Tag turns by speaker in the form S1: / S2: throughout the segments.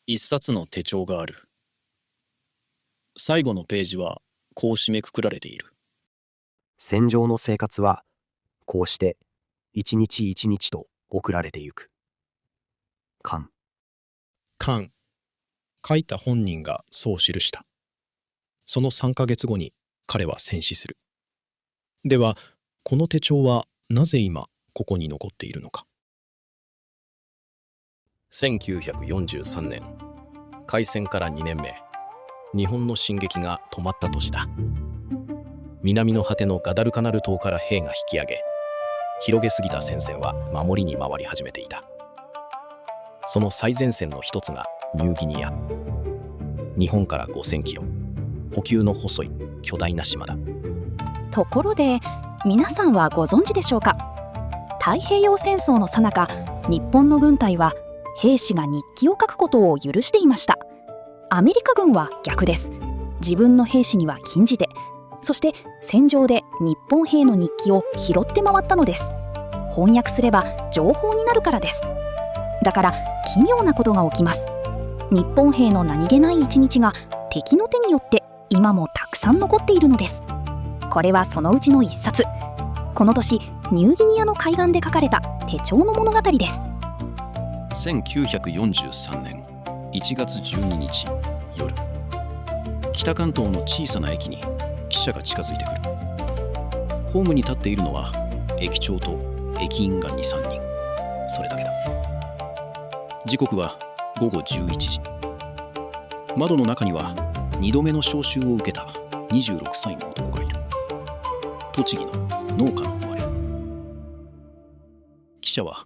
S1: 一冊の手帳がある。最後のページはこう締めくくられている。
S2: 戦場の生活はこうして一日一日と送られてゆく。カン。
S3: 書いた本人がそう記した。その3ヶ月後に彼は戦死する。では、この手帳はなぜ今ここに残っているのか。
S1: 1943年、開戦から2年目、日本の進撃が止まった年だ。南の果てのガダルカナル島から兵が引き上げ、広げすぎた戦線は守りに回り始めていた。その最前線の一つがニューギニア。日本から5000キロ、補給の細い巨大な島だ。
S4: ところで、皆さんはご存知でしょうか。太平洋戦争の最中、日本の軍隊は兵士が日記を書くことを許していました。アメリカ軍は逆です。自分の兵士には禁じて、そして戦場で日本兵の日記を拾って回ったのです。翻訳すれば情報になるからです。だから奇妙なことが起きます。日本兵の何気ない一日が敵の手によって今もたくさん残っているのです。これはそのうちの一冊。この年ニューギニアの海岸で書かれた手帳の物語です。
S1: 1943年1月12日夜、北関東の小さな駅に汽車が近づいてくる。ホームに立っているのは駅長と駅員が 2,3 人。それだけだ。時刻は午後11時。窓の中には2度目の召集を受けた26歳の男がいる。栃木の農家の生まれ。汽車は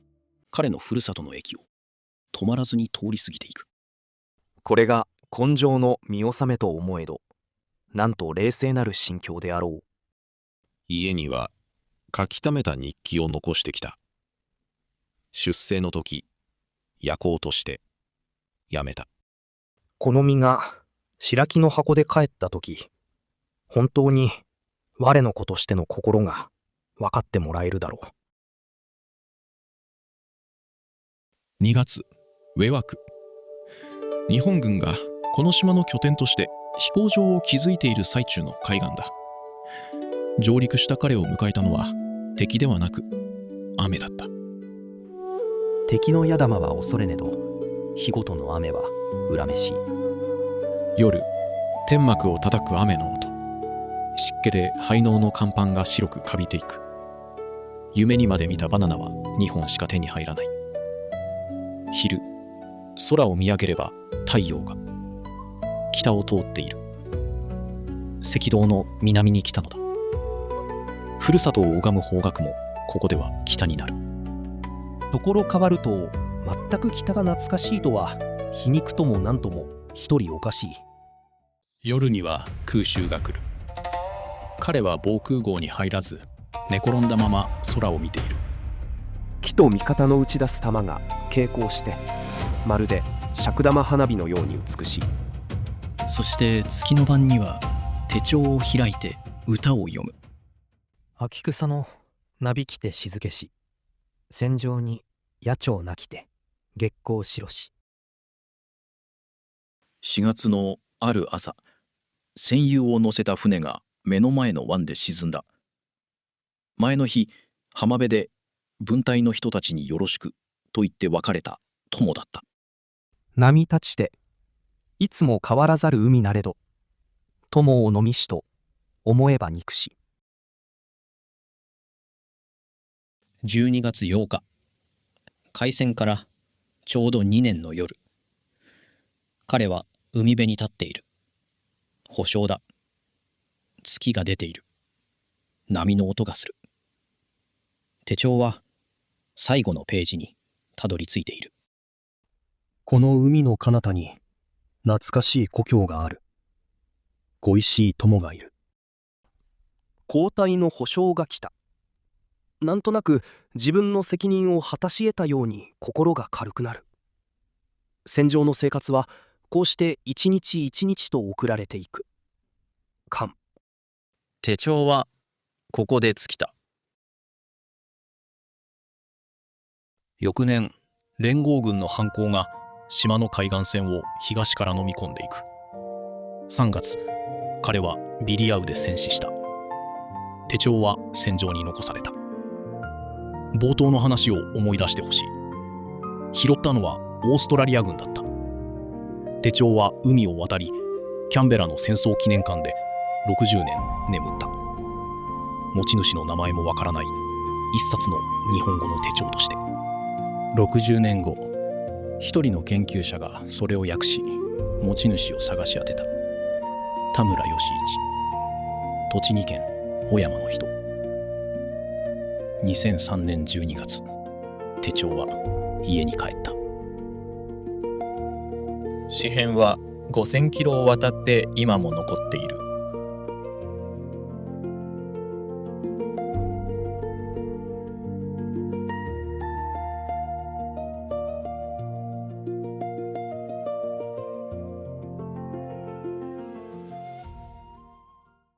S1: 彼のふるさとの駅を止まらずに通り過ぎていく。
S2: これが今生の見納めと思えど、なんと冷静なる心境であろう。
S5: 家には書き溜めた日記を残してきた。出征の時、焼こうとしてやめた。
S2: この身が白木の箱で帰った時、本当に我の子としての心が分かってもらえるだろ
S3: う。2月、ウェワク。日本軍がこの島の拠点として飛行場を築いている最中の海岸だ。上陸した彼を迎えたのは敵ではなく雨だった。
S2: 敵の矢玉は恐れねど、日ごとの雨は恨めしい。
S3: 夜、天幕を叩く雨の音。湿気で灰嚢の甲板が白くカビていく。夢にまで見たバナナは2本しか手に入らない。昼、空を見上げれば太陽が北を通っている。赤道の南に来たのだ。ふるさとを拝む方角もここでは北になる。
S2: ところ変わると、全く北が懐かしいとは皮肉とも何とも一人おかしい。
S3: 夜には空襲が来る。彼は防空壕に入らず寝転んだまま空を見ている。
S2: 木と味方の打ち出す弾が傾向して、まるで尺玉花火のように美しい。
S1: そして月の晩には手帳を開いて歌を読む。
S2: 秋草のなびきて静けし、戦場に野鳥なきて月光白し。
S1: 4月のある朝、戦友を乗せた船が目の前の湾で沈んだ。前の日、浜辺で分隊の人たちによろしくと言って別れた友だった。
S2: 波立ちていつも変わらざる海なれど、友を飲みしと思えば憎し。
S1: 12月8日、開戦からちょうど2年の夜。彼は海辺に立っている。保証だ。月が出ている。波の音がする。手帳は最後のページにたどり着いている。
S2: この海の彼方に懐かしい故郷がある。恋しい友がいる。交代の保証が来た。なんとなく自分の責任を果たし得たように心が軽くなる。戦場の生活はこうして一日一日と送られていく。
S1: 手帳はここで尽きた。
S3: 翌年、連合軍の反攻が島の海岸線を東から飲み込んでいく。3月、彼はビリアウで戦死した。手帳は戦場に残された。冒頭の話を思い出してほしい。拾ったのはオーストラリア軍だった。手帳は海を渡り、キャンベラの戦争記念館で60年眠った。持ち主の名前もわからない一冊の日本語の手帳として。60年後、一人の研究者がそれを訳し、持ち主を探し当てた。田村義一、栃木県小山の人。2003年12月、手帳は家に帰った。
S6: 詩編は5000キロを渡って今も残っている。